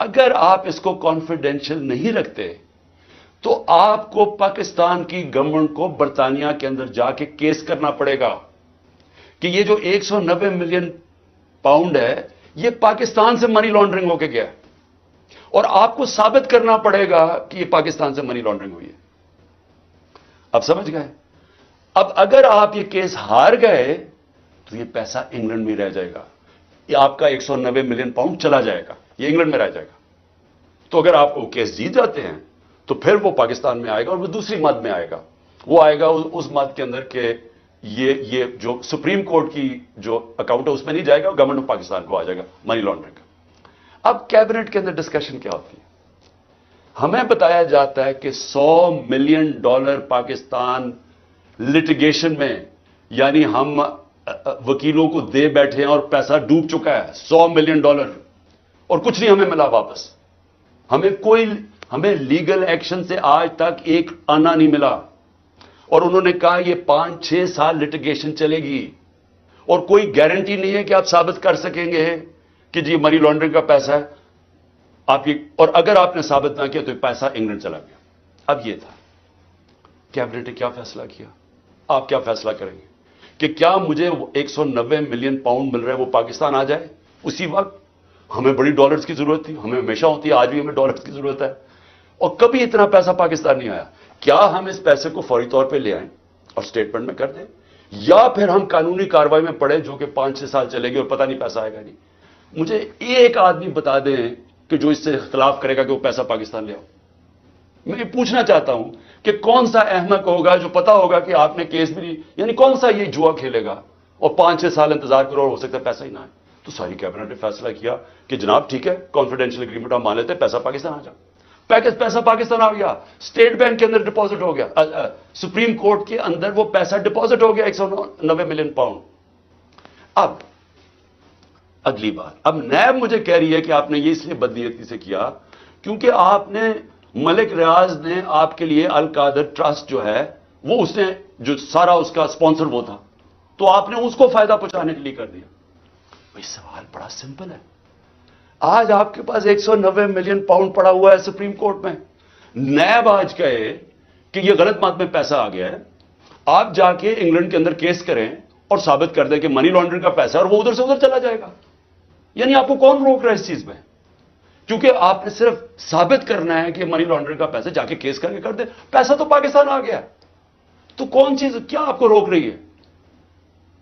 اگر آپ اس کو کانفیڈینشل نہیں رکھتے تو آپ کو پاکستان کی گورنمنٹ کو برطانیہ کے اندر جا کے کیس کرنا پڑے گا کہ یہ جو 190 ملین پاؤنڈ ہے یہ پاکستان سے منی لانڈرنگ ہو کے گیا ہے, اور آپ کو ثابت کرنا پڑے گا کہ یہ پاکستان سے منی لانڈرنگ ہوئی ہے. اب سمجھ گئے؟ اب اگر آپ یہ کیس ہار گئے تو یہ پیسہ انگلینڈ میں رہ جائے گا, یہ آپ کا 190 ملین پاؤنڈ چلا جائے گا, یہ انگلینڈ میں رہ جائے گا. تو اگر آپ وہ کیس جیت جاتے ہیں تو پھر وہ پاکستان میں آئے گا, اور وہ دوسری مد میں آئے گا. وہ آئے گا اس مد کے اندر کہ یہ جو سپریم کورٹ کی جو اکاؤنٹ ہے اس میں نہیں جائے گا, گورنمنٹ آف پاکستان کو آ جائے گا منی لانڈرنگ کا. اب کیبنٹ کے اندر ڈسکشن کیا ہوتی ہے؟ ہمیں بتایا جاتا ہے کہ $100 ملین پاکستان لٹیگیشن میں, یعنی ہم وکیلوں کو دے بیٹھے ہیں اور پیسہ ڈوب چکا ہے $100 ملین, اور کچھ نہیں ہمیں ملا واپس. ہمیں لیگل ایکشن سے آج تک ایک آنا نہیں ملا, اور انہوں نے کہا یہ 5-6 سال لٹیگیشن چلے گی, اور کوئی گارنٹی نہیں ہے کہ آپ ثابت کر سکیں گے کہ جی منی لانڈرنگ کا پیسہ ہے آپ یہ, اور اگر آپ نے ثابت نہ کیا تو یہ پیسہ انگلینڈ چلا گیا. اب یہ تھا کیبنٹ نے کیا فیصلہ کیا, آپ کیا فیصلہ کریں گے کہ کیا مجھے 190 ملین پاؤنڈ مل رہا ہے وہ پاکستان آ جائے اسی وقت؟ ہمیں بڑی ڈالرز کی ضرورت تھی, ہمیں ہمیشہ ہوتی ہے, آج بھی ہمیں ڈالرز کی ضرورت ہے, اور کبھی اتنا پیسہ پاکستان نہیں آیا. کیا ہم اس پیسے کو فوری طور پہ لے آئیں اور اسٹیٹمنٹ میں کر دیں, یا پھر ہم قانونی کارروائی میں پڑیں جو کہ 5-6 سال چلے گی اور پتہ نہیں پیسہ آئے گا نہیں؟ مجھے ایک آدمی بتا دیں کہ جو اس سے اختلاف کرے گا کہ وہ پیسہ پاکستان لے آؤ. میں یہ پوچھنا چاہتا ہوں کہ کون سا احمق ہوگا جو پتا ہوگا کہ آپ نے کیس بھی نہیں, یعنی کون سا یہ جوا کھیلے گا اور 5-6 سال انتظار کرو اور ہو سکتا ہے پیسہ ہی نہ آئے. تو ساری کیبنٹ نے فیصلہ کیا کہ جناب ٹھیک ہے, کانفیڈینشیل اگریمنٹ ہم مان لیتے ہیں, پیسہ پاکستان آ جائے. پیسہ پاکستان آ گیا, اسٹیٹ بینک کے اندر ڈپازٹ ہو گیا, سپریم کورٹ کے اندر وہ پیسہ ڈپازٹ ہو گیا 190 ملین پاؤنڈ. اب اگلی بات, اب نیب مجھے کہہ رہی ہے کہ آپ نے یہ اس لیے بدنیتی سے کیا کیونکہ آپ نے ملک ریاض نے آپ کے لیے القادر ٹرسٹ جو ہے وہ اس نے جو سارا اس کا اسپانسر وہ تھا، تو آپ نے اس کو فائدہ پہنچانے کے لیے کر دیا. بھائی سوال بڑا سمپل ہے. آج آپ کے پاس 190 ملین پاؤنڈ پڑا ہوا ہے سپریم کورٹ میں. نیب آج کہے کہ یہ غلط مات میں پیسہ آ گیا ہے، آپ جا کے انگلینڈ کے اندر کیس کریں اور ثابت کر دیں کہ منی لانڈرنگ کا پیسہ ہے اور وہ ادھر سے ادھر چلا جائے گا. یعنی آپ کو کون روک رہا ہے اس چیز میں؟ کیونکہ آپ نے صرف ثابت کرنا ہے کہ منی لانڈرنگ کا پیسہ، جا کے کیس کر کے کر دیں، پیسہ تو پاکستان آ گیا. تو کون چیز کیا آپ کو روک رہی ہے؟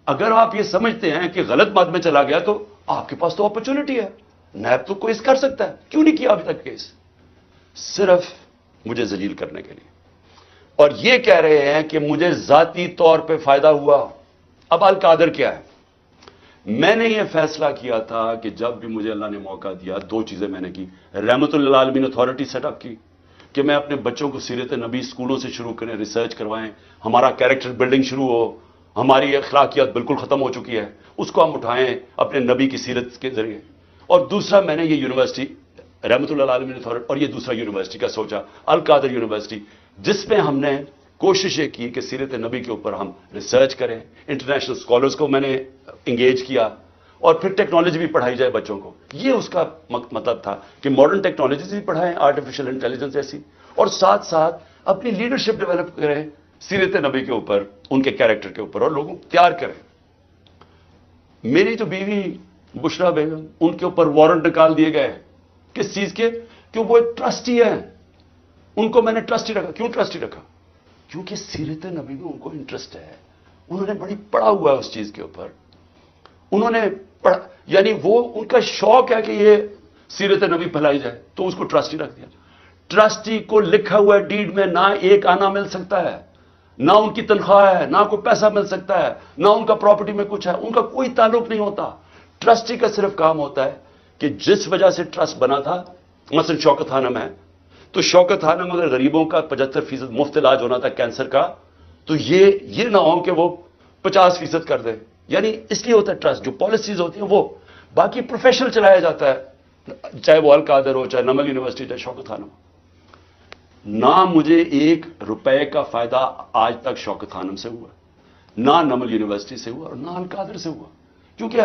اگر آپ یہ سمجھتے ہیں کہ غلط بات میں چلا گیا تو آپ کے پاس تو اپرچونٹی ہے، نیب تو کیس کر سکتا ہے. کیوں نہیں کیا ابھی تک کیس؟ صرف مجھے ذلیل کرنے کے لیے. اور یہ کہہ رہے ہیں کہ مجھے ذاتی طور پہ فائدہ ہوا. اب القادر کیا ہے؟ میں نے یہ فیصلہ کیا تھا کہ جب بھی مجھے اللہ نے موقع دیا، دو چیزیں میں نے کی. رحمت للعالمین اتھارٹی سیٹ اپ کی کہ میں اپنے بچوں کو سیرت نبی اسکولوں سے شروع کریں، ریسرچ کروائیں، ہمارا کیریکٹر بلڈنگ شروع ہو. ہماری اخلاقیات بالکل ختم ہو چکی ہے، اس کو ہم اٹھائیں اپنے نبی کی سیرت کے ذریعے. اور دوسرا میں نے یہ یونیورسٹی رحمت للعالمین اتھارٹی، اور یہ دوسرا یونیورسٹی کا سوچا، القادر یونیورسٹی، جس میں ہم نے کوشش یہ کی کہ سیرت نبی کے اوپر ہم ریسرچ کریں. انٹرنیشنل اسکالرز کو میں نے انگیج کیا اور پھر ٹیکنالوجی بھی پڑھائی جائے بچوں کو. یہ اس کا مطلب تھا کہ ماڈرن ٹیکنالوجیز بھی پڑھائیں، آرٹیفیشل انٹیلیجنس ایسی، اور ساتھ ساتھ اپنی لیڈرشپ ڈیولپ کریں سیرت نبی کے اوپر، ان کے کیریکٹر کے اوپر، اور لوگوں کو تیار کریں. میری جو بیوی بشرا بیگم، ان کے اوپر وارنٹ نکال دیے گئے. کس چیز کے؟ کہ وہ ایک ٹرسٹی ہیں. ان کو میں نے ٹرسٹی رکھا. کیوں ٹرسٹی رکھا؟ کیونکہ سیرت نبی میں ان کو انٹرسٹ ہے، انہوں نے بڑی پڑھا ہوا ہے اس چیز کے اوپر. انہوں نے پڑھا، یعنی وہ ان کا شوق ہے کہ یہ سیرت نبی پھیلائی جائے، تو اس کو ٹرسٹی رکھ دیا. ٹرسٹی کو لکھا ہوا ڈیڈ میں نہ ایک آنا مل سکتا ہے، نہ ان کی تنخواہ ہے، نہ کوئی پیسہ مل سکتا ہے، نہ ان کا پراپرٹی میں کچھ ہے، ان کا کوئی تعلق نہیں ہوتا. ٹرسٹی کا صرف کام ہوتا ہے کہ جس وجہ سے ٹرسٹ بنا تھا، مثلا شوکت خانم ہے، تو شوکت خانم اگر غریبوں کا 75% مفت علاج ہونا تھا کینسر کا، تو یہ نہ ہو کہ وہ 50% کر دے. یعنی اس لیے ہوتا ہے ٹرسٹ. جو پالیسیز ہوتی ہیں وہ باقی پروفیشنل چلایا جاتا ہے، چاہے وہ القادر ہو، چاہے نمل یونیورسٹی، چاہے شوکت خانم. نہ مجھے 1 روپے کا فائدہ آج تک شوکت خانم سے ہوا، نہ نمل یونیورسٹی سے ہوا، اور نہ القادر سے ہوا. کیونکہ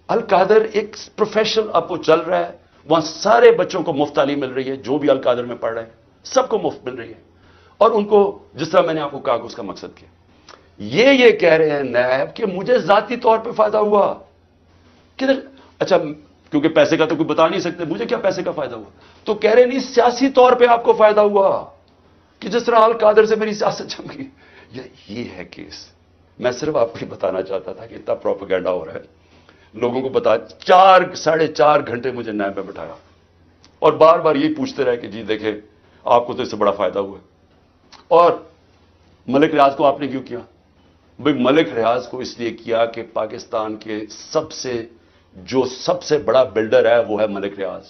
القادر ایک پروفیشنل اب وہ چل رہا ہے، وہاں سارے بچوں کو مفت تعلیم مل رہی ہے، جو بھی القادر میں پڑھ رہے ہیں سب کو مفت مل رہی ہے. اور ان کو جس طرح میں نے آپ کو کہا کہ اس کا مقصد کیا. یہ کہہ رہے ہیں نیب کہ مجھے ذاتی طور پہ فائدہ ہوا. کدھر؟ اچھا کیونکہ پیسے کا تو کوئی بتا نہیں سکتے، مجھے کیا پیسے کا فائدہ ہوا؟ تو کہہ رہے نہیں سیاسی طور پہ آپ کو فائدہ ہوا، کہ جس طرح القادر سے میری سیاست جم گئی. یہ ہے کیس. میں صرف آپ کو بتانا چاہتا تھا کہ اتنا پروپیگنڈا ہو رہا ہے، لوگوں کو بتا. 4-4.5 گھنٹے مجھے نیب میں بٹھایا اور بار بار یہی پوچھتے رہے کہ جی دیکھیں آپ کو تو اس سے بڑا فائدہ ہوا. اور ملک ریاض کو آپ نے کیوں کیا؟ بھئی ملک ریاض کو اس لیے کیا کہ پاکستان کے سب سے بڑا بلڈر ہے وہ ہے ملک ریاض.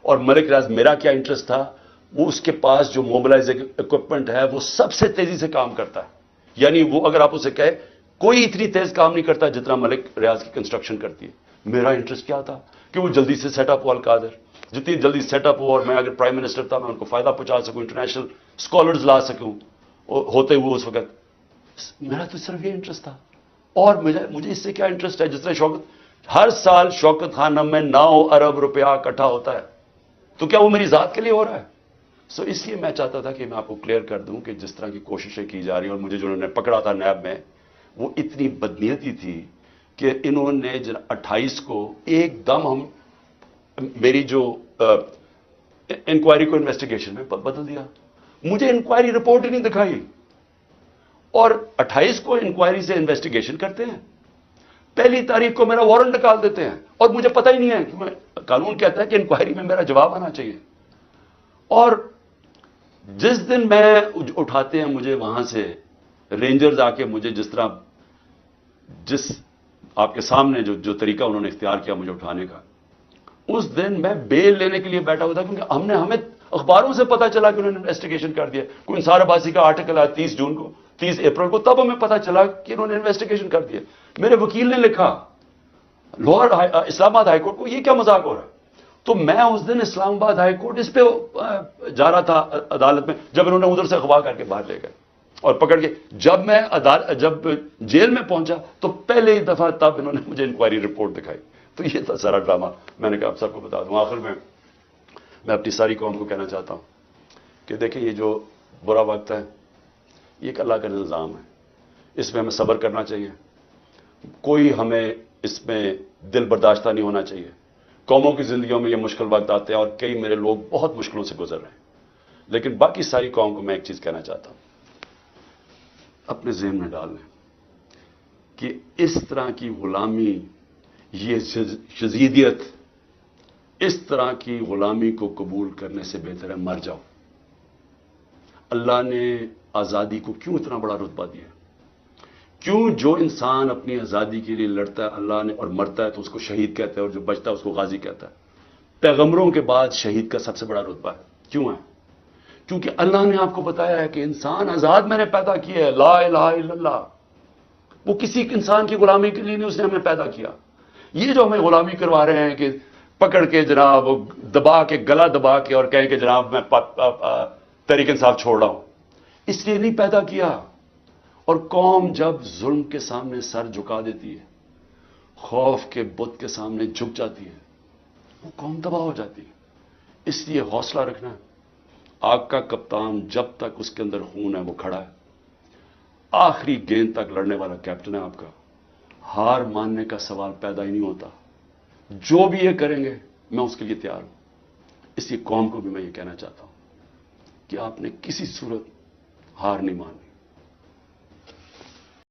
اور ملک ریاض میرا کیا انٹرسٹ تھا؟ وہ اس کے پاس جو موبلائزنگ اکوپمنٹ ہے وہ سب سے تیزی سے کام کرتا ہے. یعنی وہ اگر آپ اسے کہے کوئی اتنی تیز کام نہیں کرتا جتنا ملک ریاض کی کنسٹرکشن کرتی ہے. میرا انٹرسٹ کیا تھا؟ کہ وہ جلدی سے سیٹ اپ ہو القادر، جتنی جلدی سیٹ اپ ہو، اور میں اگر پرائم منسٹر تھا میں ان کو فائدہ پہنچا سکوں، انٹرنیشنل اسکالرز لا سکوں ہوتے ہوئے اس وقت. میرا تو صرف یہ انٹرسٹ تھا. اور مجھے اس سے کیا انٹرسٹ ہے؟ جس طرح ہر سال شوکت خانم میں 9 ارب روپیہ اکٹھا ہوتا ہے، تو کیا وہ میری ذات کے لیے ہو رہا ہے؟ اس لیے میں چاہتا تھا کہ میں آپ کو کلیئر کر دوں کہ جس طرح کی کوششیں کی جا رہی ہیں، اور مجھے جو انہوں نے پکڑا تھا نیب میں وہ اتنی بدنیتی تھی کہ انہوں نے 28 کو ایک دم میری جو انکوائری کو انویسٹیگیشن میں بدل دیا. مجھے انکوائری رپورٹ ہی نہیں دکھائی، اور 28 کو انکوائری سے انویسٹیگیشن کرتے ہیں، 1 تاریخ کو میرا وارنٹ نکال دیتے ہیں، اور مجھے پتہ ہی نہیں ہے کہ قانون کہتا ہے کہ انکوائری میں میرا جواب آنا چاہیے. اور جس دن میں اٹھاتے ہیں مجھے وہاں سے رینجرز آ کے مجھے جس آپ کے سامنے جو طریقہ انہوں نے اختیار کیا مجھے اٹھانے کا، اس دن میں بیل لینے کے لیے بیٹھا ہوا تھا، کیونکہ ہمیں اخباروں سے پتا چلا کہ انہوں نے انویسٹیگیشن کر دیا. کوئی انصار عباسی کا آرٹیکل آیا 30 اپریل کو، تب ہمیں پتا چلا کہ انہوں نے انویسٹیگیشن کر دیا. میرے وکیل نے لکھا لاہور اسلام آباد ہائی کورٹ کو، یہ کیا مذاق ہو رہا ہے؟ تو میں اس دن اسلام آباد ہائی کورٹ اس پہ جا رہا تھا عدالت میں، جب انہوں نے ادھر سے اغوا کر کے باہر لے گئے. اور پکڑ کے جب جیل میں پہنچا تو پہلے ہی دفعہ تب انہوں نے مجھے انکوائری رپورٹ دکھائی. تو یہ تھا سارا ڈرامہ. میں نے کہا آپ سب کو بتا دوں. آخر میں اپنی ساری قوم کو کہنا چاہتا ہوں کہ دیکھیں یہ جو برا وقت ہے یہ ایک اللہ کا نظام ہے. اس میں ہمیں صبر کرنا چاہیے. کوئی ہمیں اس میں دل برداشتہ نہیں ہونا چاہیے. قوموں کی زندگیوں میں یہ مشکل وقت آتے ہیں اور کئی میرے لوگ بہت مشکلوں سے گزر رہے ہیں. لیکن باقی ساری قوم کو میں ایک چیز کہنا چاہتا ہوں, اپنے ذہن میں ڈال لیں کہ اس طرح کی غلامی, یہ شذیدیت, اس طرح کی غلامی کو قبول کرنے سے بہتر ہے مر جاؤ. اللہ نے آزادی کو کیوں اتنا بڑا رتبہ دیا؟ کیوں جو انسان اپنی آزادی کے لیے لڑتا ہے اللہ نے اور مرتا ہے تو اس کو شہید کہتا ہے, اور جو بچتا ہے اس کو غازی کہتا ہے. پیغمبروں کے بعد شہید کا سب سے بڑا رتبہ ہے. کیوں ہے؟ کیونکہ اللہ نے آپ کو بتایا ہے کہ انسان آزاد میں نے پیدا کیا ہے, لا الہ الا اللہ. وہ کسی انسان کی غلامی کے لیے نہیں, اس نے ہمیں پیدا کیا. یہ جو ہمیں غلامی کروا رہے ہیں کہ پکڑ کے جناب دبا کے, گلا دبا کے اور کہیں کہ جناب میں تحریک انصاف چھوڑ رہا ہوں, اس لیے نہیں پیدا کیا. اور قوم جب ظلم کے سامنے سر جھکا دیتی ہے, خوف کے بت کے سامنے جھک جاتی ہے, وہ قوم تباہ ہو جاتی ہے. اس لیے حوصلہ رکھنا ہے. آگ کا کپتان جب تک اس کے اندر خون ہے وہ کھڑا ہے, آخری گیند تک لڑنے والا کیپٹن ہے آپ کا. ہار ماننے کا سوال پیدا ہی نہیں ہوتا. جو بھی یہ کریں گے میں اس کے لیے تیار ہوں. اس لیے قوم کو بھی میں یہ کہنا چاہتا ہوں کہ آپ نے کسی صورت ہار نہیں ماننی.